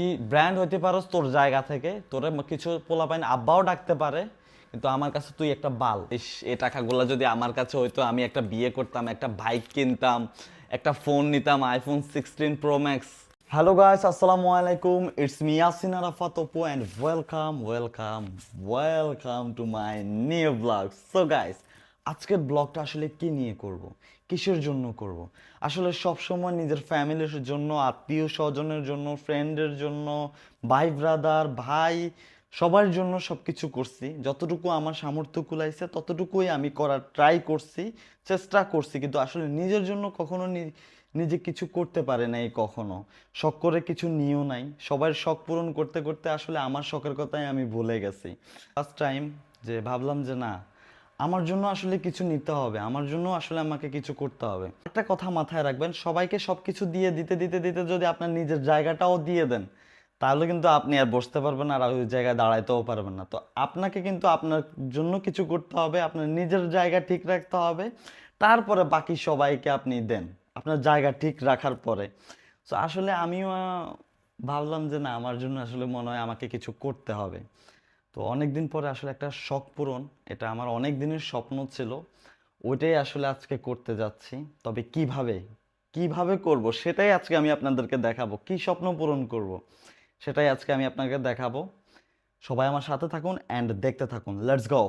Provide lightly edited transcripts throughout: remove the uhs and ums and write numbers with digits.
তুই ব্র্যান্ড হইতে পারস তোর জায়গা থেকে, তোরে কিছু পোলাপাইন আব্বাও ডাকতে পারে, কিন্তু আমার কাছে তুই একটা বাল। এই টাকাগুলো যদি আমার কাছে হইতো, আমি একটা বিয়ে করতাম, একটা বাইক কিনতাম, একটা ফোন নিতাম, iPhone 16 Pro Max। Hello guys, আসসালামু আলাইকুম, it's me Yasin Arafat Apu and welcome to my new blog. So guys, আজকের ব্লগটা আসলে কি নিয়ে করব, কিসের জন্য করব? আসলে সব সময় নিজের ফ্যামিলির জন্য, আত্মীয় স্বজনের জন্য, ফ্রেন্ডের জন্য, ভাই ব্রাদার ভাই সবার জন্য সব কিছু করছি। যতটুকু আমার সামর্থ্য কুলাইছে ততটুকুই আমি করার ট্রাই করছি, চেষ্টা করছি, কিন্তু আসলে নিজের জন্য কখনো নিজে কিছু করতে পারে নাই, কখনো শখ করে কিছু নিয়েও নাই। সবার শখ পূরণ করতে করতে আসলে আমার শখের কথাই আমি ভুলে গেছি। ফার্স্ট টাইম যে ভাবলাম যে না, আমার জন্য আসলে কিছু নিতে হবে, আমার জন্য আসলে আমাকে কিছু করতে হবে। একটা কথা মাথায় রাখবেন, সবাইকে সব কিছু দিয়ে দিতে দিতে দিতে যদি আপনার নিজের জায়গাটাও দিয়ে দেন, তাহলে কিন্তু আপনি আর বসতে পারবেন না, আর ওই জায়গায় দাঁড়াইতেও পারবেন না। তো আপনাকে কিন্তু আপনার জন্য কিছু করতে হবে, আপনার নিজের জায়গা ঠিক রাখতে হবে, তারপরে বাকি সবাইকে আপনি দেন আপনার জায়গা ঠিক রাখার পরে। তো আসলে আমিও ভাবলাম যে না, আমার জন্য আসলে মনে হয় আমাকে কিছু করতে হবে। তো অনেক দিন পরে আসলে একটা শখ পূরণ, এটা আমার অনেক দিনের স্বপ্ন ছিল, ওইটাই আসলে আজকে করতে যাচ্ছি। তবে কিভাবে কিভাবে করব সেটাই আজকে আমি আপনাদেরকে দেখাবো। কি স্বপ্ন পূরণ করব সেটাই আজকে আমি আপনাকে দেখাবো। সবাই আমার সাথে থাকুন অ্যান্ড দেখতে থাকুন, লেটস গো।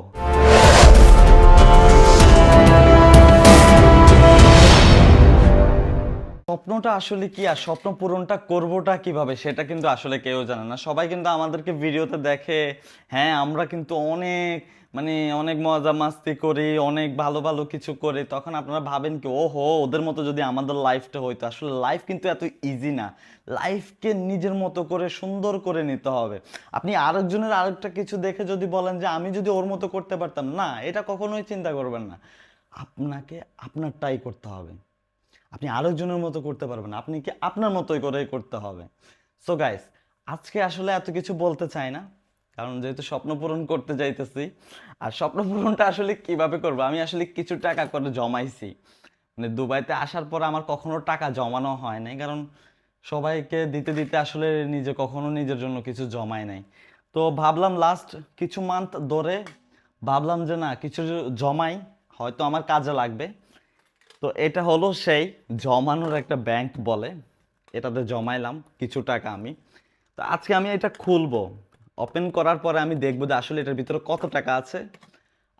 স্বপ্নটা আসলে কি আর স্বপ্ন পূরণটা করবোটা কিভাবে সেটা কিন্তু আসলে কেউ জানে না। সবাই কিন্তু আমাদেরকে ভিডিওতে দেখে, হ্যাঁ আমরা কিন্তু অনেক অনেক মজা মাস্তি করি, অনেক ভালো ভালো কিছু করি, তখন আপনারা ভাবেন কি ওহো ওদের মতো যদি আমাদের লাইফটা হইতো। আসলে লাইফ কিন্তু এত ইজি না, লাইফকে নিজের মতো করে সুন্দর করে নিতে হবে। আপনি আরেকজনের আরেকটা কিছু দেখে যদি বলেন যে আমি যদি ওর মতো করতে পারতাম, না, এটা কখনোই চিন্তা করবেন না। আপনাকে আপনারটাই করতে হবে, আপনি আরেকজনের মতো করতে পারবেন না, আপনি কি আপনার মতোই করেই করতে হবে। সো গাইস, আজকে আসলে এত কিছু বলতে চাই না, কারণ যেহেতু স্বপ্ন পূরণ করতে যাইতেছি। আর স্বপ্ন পূরণটা আসলে কিভাবে করব, আমি আসলে কিছু টাকা করে জমাইছি। দুবাইতে আসার পর আমার কখনো টাকা জমানো হয় নাই, কারণ সবাইকে দিতে দিতে আসলে নিজে কখনো নিজের জন্য কিছু জমাই নাই। তো ভাবলাম লাস্ট কিছু মান্থ ধরে ভাবলাম যে না, কিছু জমাই, হয়তো আমার কাজে লাগবে। তো এটা হলো সেই জমানোর একটা ব্যাংক বলে, এটাতে জমাইলাম কিছু টাকা আমি। তো আজকে আমি এটা খুলবো, ওপেন করার পরে আমি দেখবো যে আসলে এটার ভিতরে কত টাকা আছে,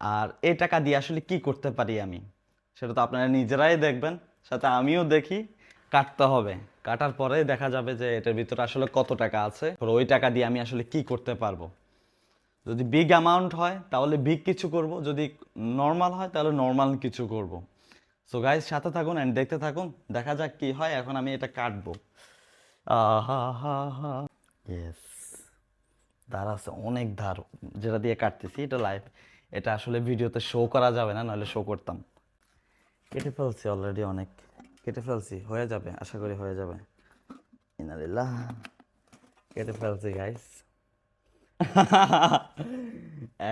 আর এই টাকা দিয়ে আসলে কি করতে পারি আমি, সেটা তো আপনারা নিজেরাই দেখবেন, সাথে আমিও দেখি। কাটতে হবে, কাটার পরে দেখা যাবে যে এটার ভিতরে আসলে কত টাকা আছে, ওই টাকা দিয়ে আমি আসলে কি করতে পারবো। যদি বিগ অ্যামাউন্ট হয় তাহলে বিগ কিছু করব, যদি নর্মাল হয় তাহলে নর্মাল কিছু করব। সো গাইজ, সাথে থাকুন অ্যান্ড দেখতে থাকুন, দেখা যাক কি হয়। এখন আমি এটা কাটবো। আহা হা হা, ইয়েস, ধার আছে অনেক ধার, যেটা দিয়ে কাটতেছি এটা লাইভ। এটা আসলে ভিডিওতে শো করা যাবে না, নাহলে শো করতাম। কেটে ফেলছি অলরেডি, অনেক কেটে ফেলছি, হয়ে যাবে, আশা করি হয়ে যাবে। ইনালিল্লাহ, কেটে ফেলছি গাইস।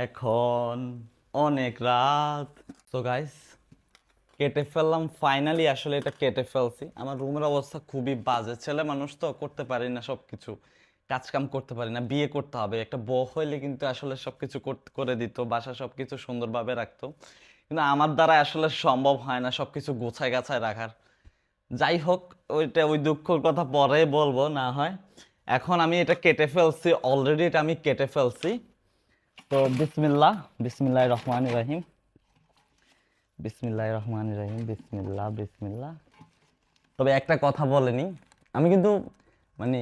এখন অনেক রাত। তো গাইস, কেটে ফেললাম ফাইনালি, আসলে এটা কেটে ফেলছি। আমার রুমের অবস্থা খুবই বাজে, ছেলে মানুষ তো করতে পারি না সব কিছু, কাজ কাম করতে পারি না। বিয়ে করতে হবে, একটা বউ হইলে কিন্তু আসলে সব কিছু করে দিত, বাসা সব কিছু সুন্দরভাবে রাখতো, কিন্তু আমার দ্বারা আসলে সম্ভব হয় না সব কিছু গোছায় গাছায় রাখার। যাই হোক, ওইটা ওই দুঃখের কথা পরে বলবো না হয়। এখন আমি এটা কেটে ফেলছি অলরেডি, এটা আমি কেটে ফেলছি। তো বিসমিল্লাহ, বিসমিল্লাহির রহমানির রহিম, বিসমিল্লাহির রহমানির রহিম, বিসমিল্লাহ বিসমিল্লাহ। তবে একটা কথা বলেনি, আমি কিন্তু মানে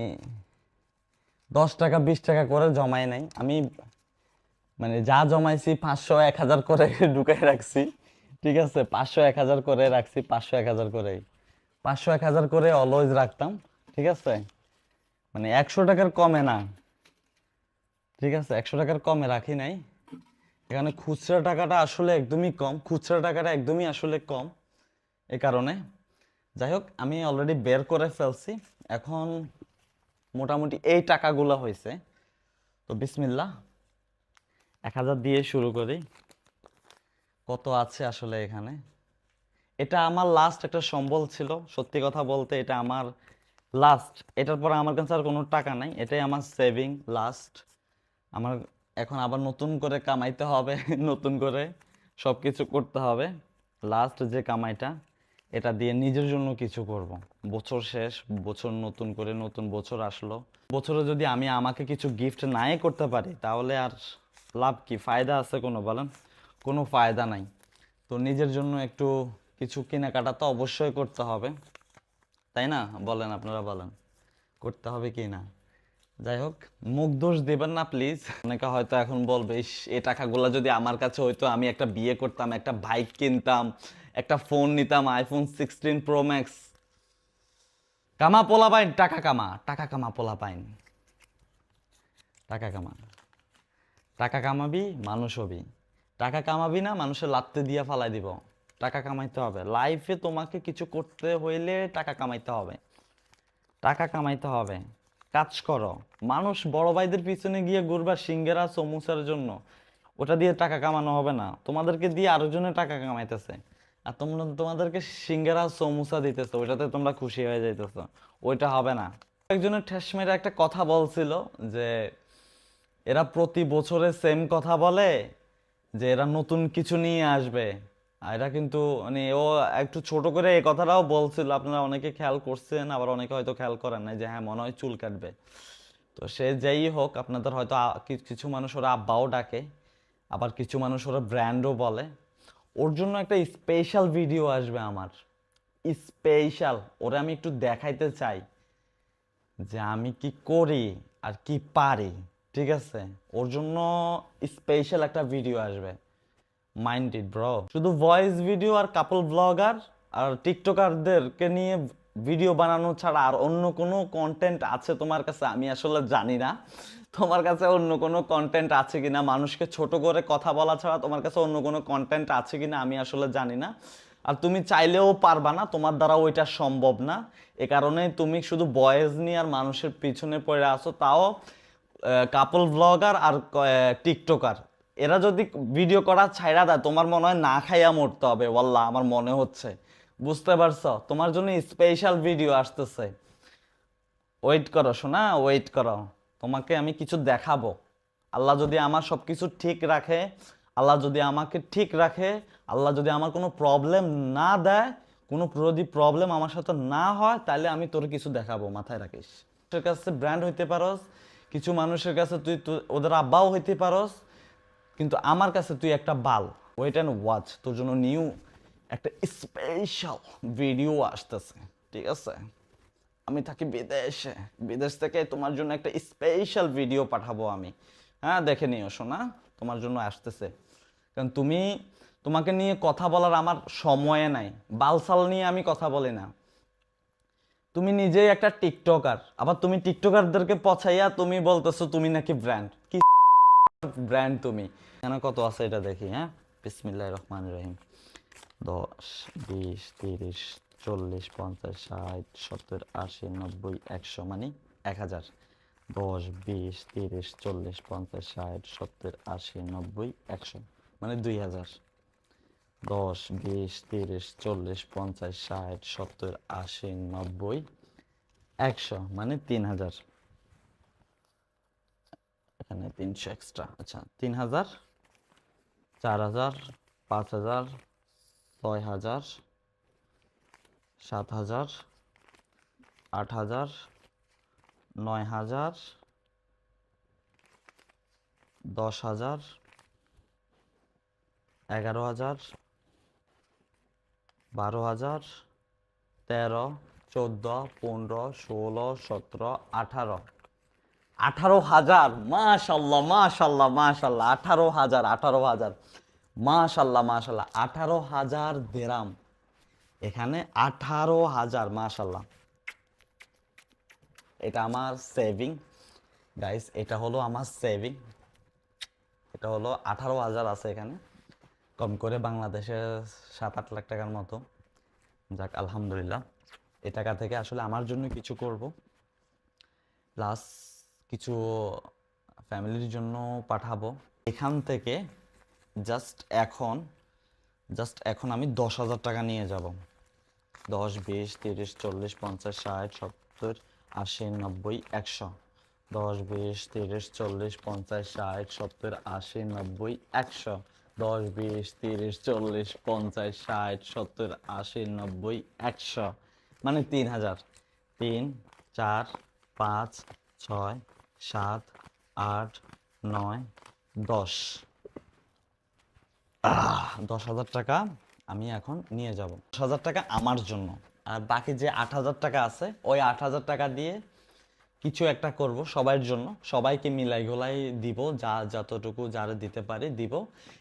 10 টাকা 20 টাকা করে জমাই নাই আমি, যা জমাইছি 500 1000 করে ঢুকাই রাখছি। ঠিক আছে, 500 1000 করে রাখছি, 500 1000 করে, 500 1000 করে অলওয়েজ রাখতাম। ঠিক আছে, 100 টাকার কমে না। ঠিক আছে, 100 টাকার কমে রাখি নাই। এখানে খুচরা টাকাটা আসলে একদমই কম, খুচরা টাকাটা একদমই আসলে কম, এ কারণে। যাই হোক, আমি অলরেডি বের করে ফেলছি। এখন মোটামুটি এই টাকাগুলো হয়েছে। তো বিসমিল্লাহ, 1000 দিয়ে শুরু করি। কত আছে আসলে এখানে, এটা আমার লাস্ট একটা সম্বল ছিল। সত্যি কথা বলতে এটা আমার লাস্ট, এটার পরে আমার কাছে আর কোনো টাকা নাই, এটাই আমার সেভিং লাস্ট। আমার এখন আবার নতুন করে কামাইতে হবে নতুন করে সব কিছু করতে হবে। লাস্ট যে কামাইটা, এটা দিয়ে নিজের জন্য কিছু করব। বছর শেষ, বছর নতুন করে, নতুন বছর আসলো, বছরে যদি আমি আমাকে কিছু গিফট নাই করতে পারি তাহলে আর লাভ কি, ফায়দা আছে কোনো বলেন? কোনো ফায়দা নাই। তো নিজের জন্য একটু কিছু কেনাকাটা তো অবশ্যই করতে হবে, তাই না? বলেন, আপনারা বলেন, করতে হবে কি না? যাই হোক, মুখ দোষ দেবেন না প্লিজ। অনেকে হয়তো এখন বলবে, ইস, এই টাকাগুলো যদি আমার কাছে হইতো, আমি একটা বিয়ে করতাম, একটা বাইক কিনতাম, একটা ফোন নিতাম, আইফোন 16 Pro Max। কামা পোলা পাইন, টাকা কামা, টাকা কামা পোলা পাইন, টাকা কামা, টাকা কামাবি মানুষ হবি। টাকা কামাবি না, মানুষের লাত্তে দিয়া ফালাই দিব। টাকা কামাইতে হবে লাইফে, তোমাকে কিছু করতে হইলে টাকা কামাইতে হবে, টাকা কামাইতে হবে। কাজ করো। মানুষ বড় ভাইদের পিছনে গিয়ে ঘুরবা সিঙ্গারা সমুসার জন্য, ওটা দিয়ে টাকা কামানো হবে না। তোমাদেরকে দিয়ে আরেকজনে টাকা কামাইতেছে, আর তোমরা তোমাদেরকে সিঙ্গারা সমুসা দিতেছো, ওইটাতে তোমরা খুশি হয়ে যাইতেছো, ওইটা হবে না। একজনের ঠেস মেরে একটা কথা বলছিল যে এরা প্রতি বছরে সেম কথা বলে, যে এরা নতুন কিছু নিয়ে আসবে। আর এরা কিন্তু মানে ও একটু ছোট করে এই কথাটাও বলছিল, আপনারা অনেকে খেয়াল করছেন, আবার অনেকে হয়তো খেয়াল করেন না, যে হ্যাঁ মনে হয় চুল কাটবে। তো সে যেই হোক, আপনাদের হয়তো কিছু মানুষ ওরা আব্বাও ডাকে, আবার কিছু মানুষ ওরা ব্র্যান্ডও বলে। ওর জন্য একটা স্পেশাল ভিডিও আসবে আমার, স্পেশাল। ওরা আমি একটু দেখাইতে চাই যে আমি কি করি আর কি পারি, ঠিক আছে? ওর জন্য স্পেশাল একটা ভিডিও আসবে, মাইন্ড ইট ব্রো। শুধু ভয়েস ভিডিও আর কাপল ব্লগার আর টিকটকারদেরকে নিয়ে ভিডিও বানানো ছাড়া আর অন্য কোনো কন্টেন্ট আছে তোমার কাছে আমি আসলে জানি না। তোমার কাছে অন্য কোনো কন্টেন্ট আছে কিনা, মানুষকে ছোট করে কথা বলা ছাড়া তোমার কাছে অন্য কোনো কন্টেন্ট আছে কিনা আমি আসলে জানি না। আর তুমি চাইলেও পারবা না, তোমার দ্বারা ওইটা সম্ভব না। এ কারণে তুমি শুধু ভয়েস নিয়ে আর মানুষের পিছনে পড়ে আসো, তাও কাপল ব্লগার আর টিকটকার। এরা যদি ভিডিও করা ছাইড়া দেয়, তোমার মনে হয় না খাইয়া মরতে হবে, ওয়াল্লাহ আমার মনে হচ্ছে। বুঝতে পারছো? তোমার জন্য স্পেশাল ভিডিও আসতেছে, ওয়েট করো শোনা, ওয়েট করো। তোমাকে আমি কিছু দেখাবো। আল্লাহ যদি আমার সব কিছু ঠিক রাখে, আল্লাহ যদি আমাকে ঠিক রাখে, আল্লাহ যদি আমার কোনো প্রবলেম না দেয়, কোনো যদি প্রবলেম আমার সাথে না হয়, তাহলে আমি তোর কিছু দেখাবো, মাথায় রাখিস। তোর কাছে ব্র্যান্ড হইতে পারস, কিছু মানুষের কাছে তুই ওদের আব্বাও হইতে পারস, কিন্তু আমার কাছে তুই একটা বাল। ওয়েট অ্যান্ড ওয়াচ, তোর জন্য নিউ একটা স্পেশাল ভিডিও আসতেছে, ঠিক আছে? আমি থাকি বিদেশে, বিদেশ থেকে তোমার জন্য একটা স্পেশাল ভিডিও পাঠাবো আমি। হ্যাঁ, দেখে নিও শোনা, তোমার জন্য আসতেছে। কারণ তোমাকে নিয়ে কথা বলার আমার সময় নাই, বালসাল নিয়ে আমি কথা বলি না। তুমি নিজেই একটা টিকটকার, আবার তুমি টিকটকারদেরকে পছাইয়া তুমি বলতেছো তুমি নাকি ব্র্যান্ড। কি ব্র্যান্ড তুমি? এখানে কত আছে এটা দেখি। হ্যাঁ, বিসমিল্লাহির রহমানির রহিম। 10, 20, 30, 40, 50, 60, 70, 80, 90, 100, মানে 1000। 10, 20, 30, 40, 50, 60, 70, 80, 90, 100, মানে 2000। 10, 20, 30, 40, 50, 60, 70, 80, 90, 100, মানে 3000। এখানে 300 এক্সট্রা, আচ্ছা 3000, 4000, 5000, 6000, 7000, 8000, 9000, 10,000, 11,000, 12,000, 13, 14, 15, 16, 17, 18, 18,000। মাশাল্লাহ মাশাল্লাহ মাশাল্লাহ, 18,000, 18,000, মাশাল্লাহ মাশাল্লাহ, 18,000 দেরাম। এখানে 18,000, মাশাল্লাহ। এটা আমার সেভিং গাইস, এটা হলো আমার সেভিং। এটা হলো 18,000 আছে এখানে, কম করে বাংলাদেশে 7-8 লাখ টাকার মতো। যাক আলহামদুলিল্লাহ, এই টাকা থেকে আসলে আমার জন্য কিছু করব, প্লাস কিছু ফ্যামিলির জন্য পাঠাবো। এখান থেকে জাস্ট এখন আমি 10,000 টাকা নিয়ে যাব। 10, 20, 30, 40, 50, 60, 70 80 90 100 10 20 30 40 50 60 70 80 90 100 10 20 30 40 50 60 70 80 90 100 মানে 3000 3 4 5 6 7 8 9 10 10,000 টাকা আমি এখন নিয়ে যাব। 10,000 টাকা আমার জন্য, আর বাকি যে 8,000 টাকা আছে ওই 8,000 টাকা দিয়ে কিছু একটা করব সবার জন্য, সবাইকে মিলাই গোলাই দিব, যা যতটুকু যারা দিতে পারি দিব।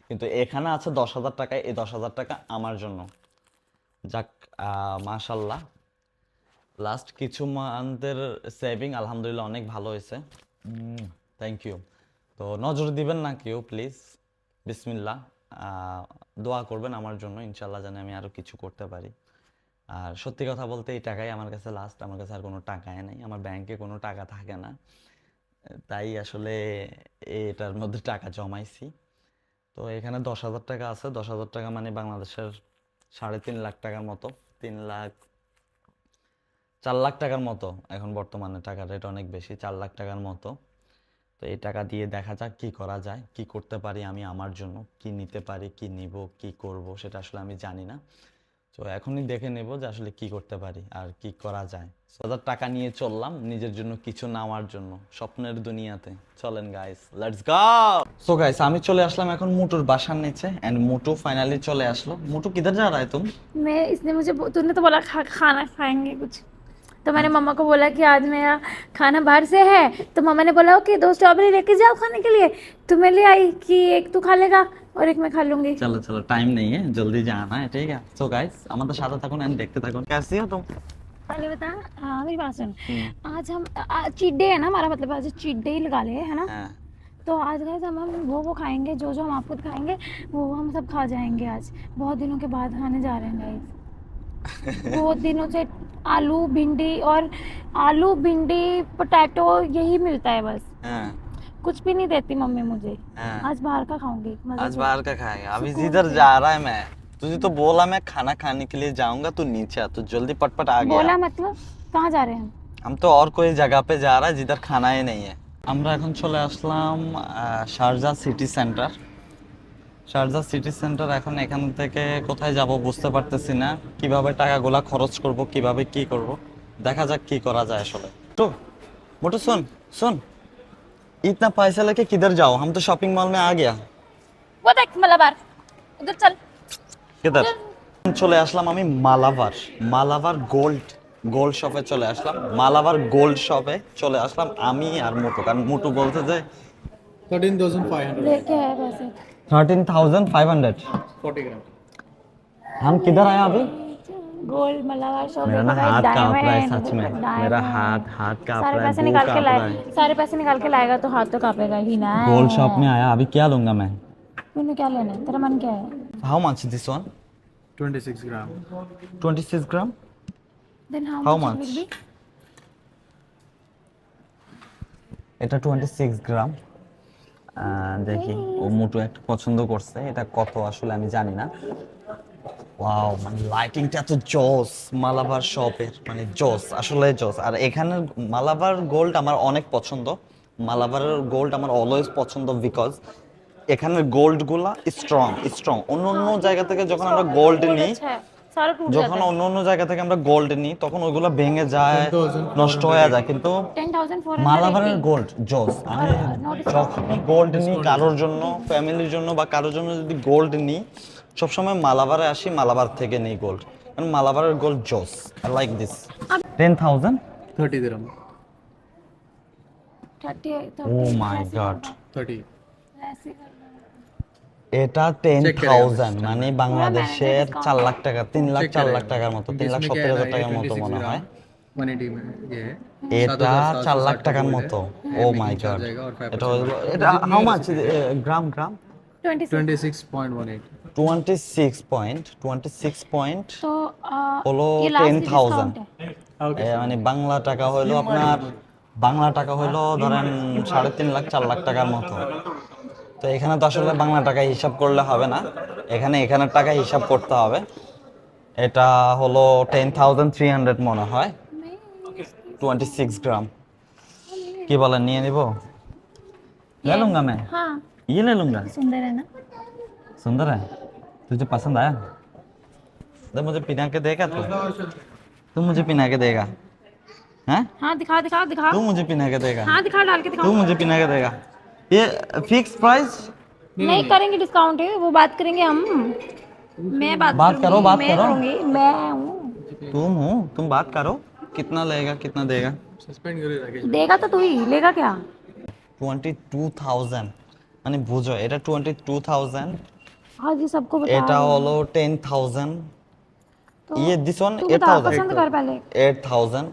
কিন্তু এখানে আছে 10,000 টাকা, এই 10,000 টাকা আমার জন্য। যাক, মাশাল্লাহ লাস্ট কিছু মান্থের সেভিং আলহামদুলিল্লাহ অনেক ভালো হয়েছে। Thank you. তো নজর দিবেন না কেউ প্লিজ, বিসমিল্লাহ। দোয়া করবেন আমার জন্য, ইনশাল্লাহ জানি আমি আরও কিছু করতে পারি। আর সত্যি কথা বলতে এই টাকাই আমার কাছে লাস্ট, আমার কাছে আর কোনো টাকাই নেই, আমার ব্যাংকে কোনো টাকা থাকে না, তাই আসলে এটার মধ্যে টাকা জমাইছি। তো এখানে 10,000 টাকা আছে, 10,000 টাকা মানে বাংলাদেশের 3.5 লাখ টাকার মতো, 4 লাখ টাকার মতো এখন বর্তমানে, টাকার রেট অনেক বেশি, 4 লাখ টাকার মতো। তো এই টাকা দিয়ে দেখা যাক কি করা যায়, কি করতে পারি আমি আমার জন্য, কি নিতে পারি, কি নিব, কি করব সেটা আসলে আমি জানি না। তো এখনই দেখে নেব যে আসলে কি করতে পারি আর কি করা যায়। 10,000 টাকা নিয়ে চললাম নিজের জন্য কিছু নেওয়ার জন্য, স্বপ্নের দুনিয়াতে। চলেন guys, let's go. So guys, আমি চলে আসলাম এখন মুটুর বাসার নিচে, এন্ড মুটু ফাইনালি চলে আসলো। মুটু किधर जा रहा है तुम? मैं इसने मुझे तूने तो बोला खाना खाएंगे कुछ, तो मैंने मम्मा को बोला कि आज मेरा खाना बाहर से है, तो मम्मा ने बोला ओके 2 स्ट्रॉबेरी लेके जाओ खाने के लिए, तो मैं ले आई कि एक तू खा लेगा और एक मैं खा लूंगी। चलो चलो, टाइम नहीं है, जल्दी जाना है, ठीक है। सो गाइस, আমাদের সাথে থাকুন এন্ড দেখতে থাকুন। कैसी हो तुम? पहले बता, हाँ मेरी बात सुन। आज हम चीट डे है ना हमारा, मतलब आज चीट डे ही लगा ले, है ना। हाँ। तो आज गए हम वो खाएंगे जो जो हम आपको खाएंगे, वो हम सब खा जाएंगे आज। बहुत दिनों के बाद खाने जा रहे हैं गाइस। बहुत दिनों से आलू भिंडी पोटैटो यही मिलता है बस, हाँ। कुछ भी नहीं देती मम्मी मुझे। हाँ। आज बाहर का खाऊंगी मजे आज से। बाहर का खाएंगे। अभी सुकून जिधर से। जा रहा है मैं, तुझे तो बोला मैं खाना खाने के लिए जाऊंगा, तू नीचे आ, तू जल्दी पटपट आ गया। बोला मतलब कहाँ जा रहे हैं हम तो और कोई जगह पे जा रहा है जिधर खाना ही नहीं है। আমরা এখন চলে আসলাম Sharjah city centre. Sharjah city centre, এখন এখান থেকে কোথায় যাব বুঝতে পারতেছি না, কিভাবে টাকাগুলা খরচ করব, কিভাবে কি করব, দেখা যাক কি করা যায় আসলে। তো মোটু सुन सुन, इतना पैसा लेके किधर जाओ, हम तो शॉपिंग मॉल में आ गया। वो देख मलाबार, उधर चल। किधर? চলে আসলাম আমি মালাবার গোল্ড শপে চলে আসলাম, মালাবার গোল্ড শপে চলে আসলাম আমি আর মোটু, কারণ মোটু বলতে যে 13,500 लेके आया पैसे। 13,500। 40 ग्राम। हम किधर आए अभी? गोल्ड मलाबार शॉप, मेरा ना हाथ कांप रहा है सच में, मेरा हाथ कांप सारे रहा है, पैसे मुंह निकाल के कांप लाए, रहा है। सारे पैसे निकाल के लाएगा तो हाथ तो कांपेगा ही ना। गोल्ड शॉप में आया, अभी क्या लूंगा मैं? तूने क्या लेना है, तेरा मन क्या है? How much this one? 26 gram. 26 gram. Then How how much? much it will be? এটা 26 গ্রাম। দেখি ও মোটু একটা পছন্দ করছে, এটা কত আসলে আমি জানি না। ওয়াও, মানে লাইটিংটা তো জোস, মালাবার শপের মানে জোস, আসলে জোস। আর এখানের মালাবার গোল্ড আমার অনেক পছন্দ, মালাবার গোল্ড আমার অলওয়েজ পছন্দ, বিকজ এখানের গোল্ডগুলা স্ট্রং। অন্য জায়গা থেকে যখন আমরা গোল্ড নিই, अच्छा है, सारा टूट যখন जाता है। অন্য জায়গা থেকে আমরা গোল্ড নিই তখন ওইগুলো ভেঙে যায়, 10,400 নষ্ট হয়ে যায়, কিন্তু 10,480 মালাবারের গোল্ড জোস। আমি যখনই গোল্ড নিই কারোর জন্য, ফ্যামিলির জন্য বা কারোর জন্য যদি গোল্ড নিই, সবসময় মালাবারে আসি, মালাবার থেকে নিই গোল্ড, কারণ মালাবারের গোল্ড জোস। I like this. 10,000। 30 gram. 30 oh my god, 30। ऐसे कर दो। এটা 10,000 মানে বাংলাদেশের 4 লাখ টাকা, 3 লাখ 4 লাখ টাকার মতো, 3,70,000 টাকার মতো মনে হয়। 180 में ये है। এটা 4 লাখ টাকার মতো। ও মাই গড, এটা হাউ মাচ গ্রাম? 26 26.18। 26 পয়েন্ট तो হলো ये लास्ट 10,000। डिस्काउंट है। মানে বাংলা টাকা হলো আপনার, ধরেন 3.5 লাখ 4 লাখ টাকার মতো। তো এখানে তো আসলে বাংলা টাকায় হিসাব করলে হবে না, এখানের টাকায় হিসাব করতে হবে। এটা হলো 10,300 মনে হয়। 26 ग्राम কি বলেন নিয়ে নিব ले लूंगा मैं हाँ ये ले लूंगा सुंदर है ना सुंदर है तुझे पसंद आया तो मुझे पिना के देगा तू मुझे पिना के देगा हैं हाँ दिखा दिखा दिखा तू मुझे पिना के देगा हाँ दिखा डाल के दिखा तू मुझे पिना के देगा ये फिक्स प्राइस नहीं करेंगे डिस्काउंट है वो बात करेंगे हम मैं बात करूंगी, करो, बात मैं करो। करूंगी, मैं हूँ तुम बात करो कितना लेगा कितना देगा सस्पेंड करो राकेश देगा तो तू ही लेगा क्या 22,000 মানে বুঝো এটা 22,000 हाँ जी सबको बता এটা হলো 10,000 तो ये दिस वन तू बता 8,000 पसंद कर पहले 8,000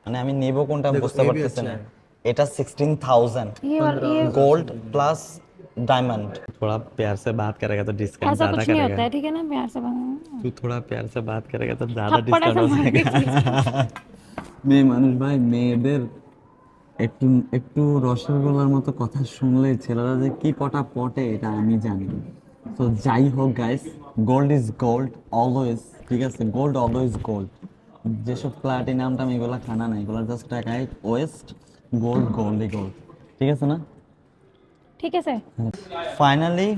মানে আমি নেব কোনটা আমি দেখো, বুঝতে ये भी পারতেছি अच्छा না है। এটা 16,000 ये वाला ये गोल्ड प्लस डायमंड थोड़ा प्यार से बात करेगा तो डिस्काउंट ऐसा ज्यादा कुछ नहीं होता करेगा है ठीक है ना प्यार से बना तू थोड़ा प्यार से बात करेगा तो ज्यादा थप्पड़ ऐसा डिस्काउंट हो मार के जाएगा মেয়ে মানুষ ভাই মেয়েদের একটু একটু রসগোল্লার মতো কথা শুনলে ছেলেরা যে কি পটা পটে এটা আমি জানি তো যাই হোক guys gold is gold always ঠিক আছে গোল্ড অলওয়েজ গোল্ড যেসব প্লাটিনাম টাম এগুলা খানা নাই এগুলা জাস্ট টাকায় ওয়েস্ট গোল্ড গোল্ডই গোল্ড ঠিক আছে না ठीक है सर ফাইনালি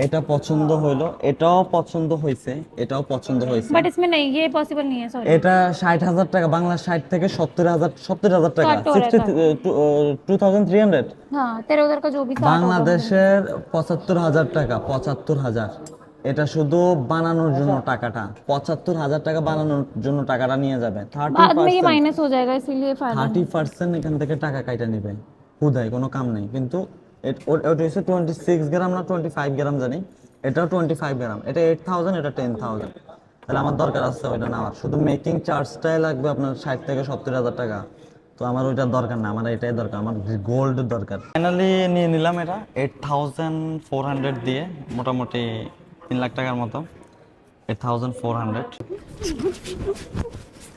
এটা পছন্দ হইলো এটাও পছন্দ হয়েছে এটাও পছন্দ হয়েছে बट इसमें नहीं ये पॉसिबल नहीं है सॉरी এটা 60,000 টাকা বাংলা 60 থেকে 70,000 টাকা কাট हो रहा है 62,300 हाँ तेरे उधर का जो भी था বাংলাদেশের 75,000 টাকা 75,000 এটা শুধু বানানোর জন্য টাকাটা 75,000 টাকা বানানোর জন্য টাকাটা নিয়ে যাবে बाद में ये 30% माइनस हो जाएगा इसीलिए फायदा नहीं। 30% এখান থেকে টাকা কাইটা নেবে হুদাই কোনো কাম নেই কিন্তু ওটা হচ্ছে 26 গ্রাম না 25 গ্রাম জানি এটাও 25 গ্রাম এটা 8,000 এটা 10,000 তাহলে আমার দরকার আছে ওইটা নেওয়ার শুধু মেকিং চার্জটাই লাগবে আপনার 60 থেকে 70,000 টাকা তো আমার ওইটা দরকার না আমার এটাই দরকার আমার গোল্ড দরকার ফাইনালি নিয়ে নিলাম এটা 8,400 দিয়ে মোটামুটি 3 লাখ টাকার মতো 8,400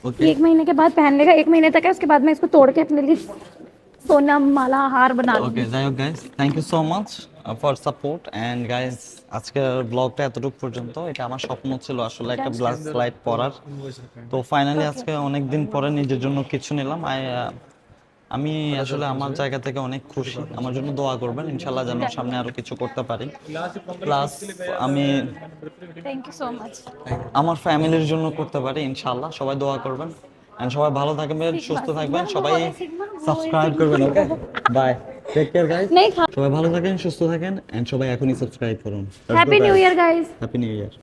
ओके एक महीने के बाद पहन लेगा एक महीने तक है उसके बाद मैं इसको तोड़ के अपने लिए सोना माला हार बना लूंगी ওকে যাই হোক guys thank you so much for support and guys আজকের ব্লগটা এতটুকু পর্যন্ত এটা আমার স্বপ্ন ছিল আসলে একটা ব্লাক স্লাইড পরার তো ফাইনালি আজকে অনেক দিন পরে নিজের জন্য কিছু নিলাম আমি আসলে আমার জায়গা থেকে অনেক খুশি আমার জন্য দোয়া করবেন ইনশাআল্লাহ যেন সামনে আরো কিছু করতে পারি প্লাস আমি थैंक यू सो मच আমার ফ্যামিলির জন্য করতে পারি ইনশাআল্লাহ সবাই দোয়া করবেন এন্ড সবাই ভালো থাকবেন সুস্থ থাকবেন সবাই সাবস্ক্রাইব করবেন okay bye take care guys नहीं खा সবাই ভালো থাকেন সুস্থ থাকেন এন্ড সবাই এখনই সাবস্ক্রাইব করুন happy new year guys happy new year